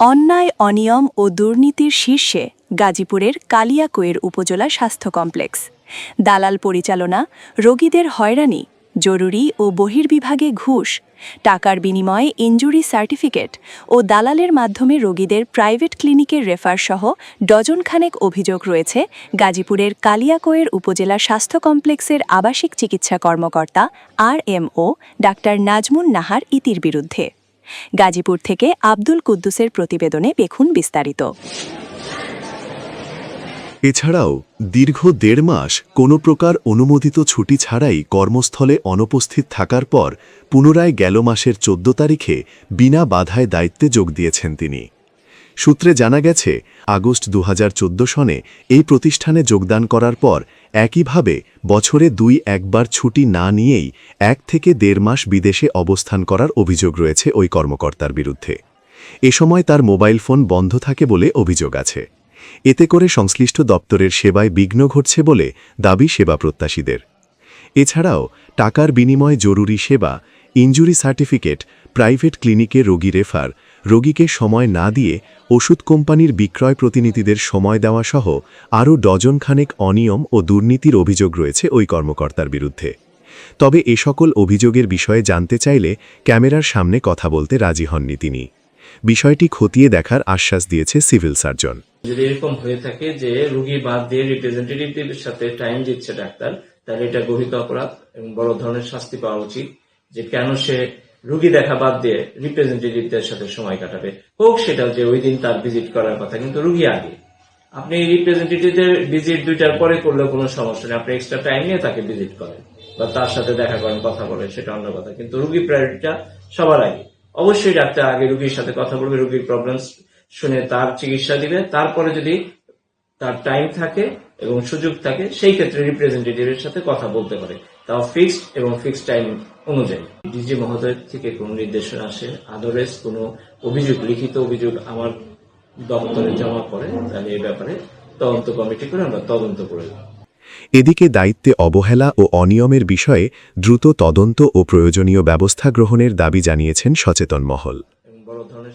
অন্যায়, অনিয়ম ও দুর্নীতির শীর্ষে গাজীপুরের কালিয়াকৈর উপজেলা স্বাস্থ্য কমপ্লেক্স। দালাল পরিচালনা, রোগীদের হয়রানি, জরুরি ও বহির্বিভাগে ঘুষ, টাকার বিনিময়ে ইনজুরি সার্টিফিকেট ও দালালের মাধ্যমে রোগীদের প্রাইভেট ক্লিনিকের রেফার সহ ডজনখানেক অভিযোগ রয়েছে গাজীপুরের কালিয়াকৈর উপজেলা স্বাস্থ্য কমপ্লেক্সের আবাসিক চিকিৎসা কর্মকর্তা RMO ডাক্তার নাজমুন নাহার ইতির বিরুদ্ধে। গাজীপুর থেকে আব্দুল কুদ্দুসের প্রতিবেদনে দেখুন বিস্তারিত। এছাড়াও দীর্ঘ ১.৫ মাস কোনো প্রকার অনুমোদিত ছুটি ছাড়াই কর্মস্থলে অনুপস্থিত থাকার পর পুনরায় গেল মাসের ১৪ তারিখে বিনা বাধায় দায়িত্বে যোগ দিয়েছেন তিনি। সূত্রে জানা গেছে, আগস্ট ২০১৪ সনে এই প্রতিষ্ঠানে যোগদান করার পর একইভাবে বছরে ২-১ বার ছুটি না নিয়েই ১ থেকে ১.৫ মাস বিদেশে অবস্থান করার অভিযোগ রয়েছে ওই কর্মকর্তার বিরুদ্ধে। এ সময় তার মোবাইল ফোন বন্ধ থাকে বলে অভিযোগ আছে। এতে করে সংশ্লিষ্ট দপ্তরের সেবায় বিঘ্ন ঘটছে বলে দাবি সেবা প্রত্যাশীদের। এছাড়াও টাকার বিনিময়ে জরুরি সেবা, ইনজুরি সার্টিফিকেট, প্রাইভেট ক্লিনিকে রোগী রেফার, রোগীকে সময় না দিয়ে ওষুধ কোম্পানির বিক্রয় প্রতিনিধিদের সময় দেওয়া সহ আরও ডজনখানেক অনিয়ম ও দুর্নীতির অভিযোগ রয়েছে ওই কর্মকর্তার বিরুদ্ধে। তবে এ সকল অভিযোগের বিষয়ে জানতে চাইলে ক্যামেরার সামনে কথা বলতে রাজি হননি তিনি। বিষয়টি খতিয়ে দেখার আশ্বাস দিয়েছে সিভিল সার্জন। যদি এরকম হয়ে থাকে যে রোগী বাদ দিয়ে রিপ্রেজেন্টেটিভদের সাথে টাইম দিচ্ছে ডাক্তার, তাহলে এটা গর্হিত অপরাধ এবং বড় ধরনের শাস্তি পাওয়া উচিত। যে কেন সে রোগী দেখা বাদ দিয়ে রিপ্রেজেন্টেটিভদের সাথে সময় কাটাবে, হোক সেটা যে ওই দিন তার ভিজিট করার কথা কিন্তু রোগী আগে। আপনি রিপ্রেজেন্টেটিভদের ভিজিট 2টার পরে করলেও কোনো সমস্যা নেই, আপনি এক্সট্রা টাইম নিয়ে তাকে ভিজিট করেন বা তার সাথে দেখা করেন, কথা বলেন, সেটা অন্য কথা। কিন্তু রোগী প্রায়োরিটিটা সবার আগে। অবশ্যই ডাক্তার আগে রোগীর সাথে কথা বলবে, রোগীর প্রবলেম শুনে তার চিকিৎসা দিবে। তারপরে যদি তার টাইম থাকে এবং সুযোগ থাকে, সেই ক্ষেত্রে রিপ্রেজেন্টেটিভের সাথে কথা বলতে পারে, তাও ফিক্সড এবং ফিক্সড টাইম অনুযায়ী। ডিজি মহোদয় থেকে কোনো নির্দেশনা আসে, আদারওয়াইজ কোনো অভিযোগ, লিখিত অভিযোগ আমার দপ্তরে জমা পড়ে, তাহলে এই ব্যাপারে তদন্ত কমিটি করে আমরা তদন্ত করে। এদিকে দায়িত্বে অবহেলা ও অনিয়মের বিষয়ে দ্রুত তদন্ত ও প্রয়োজনীয় ব্যবস্থা গ্রহণের দাবি জানিয়েছেন সচেতন মহল। বড় ধরনের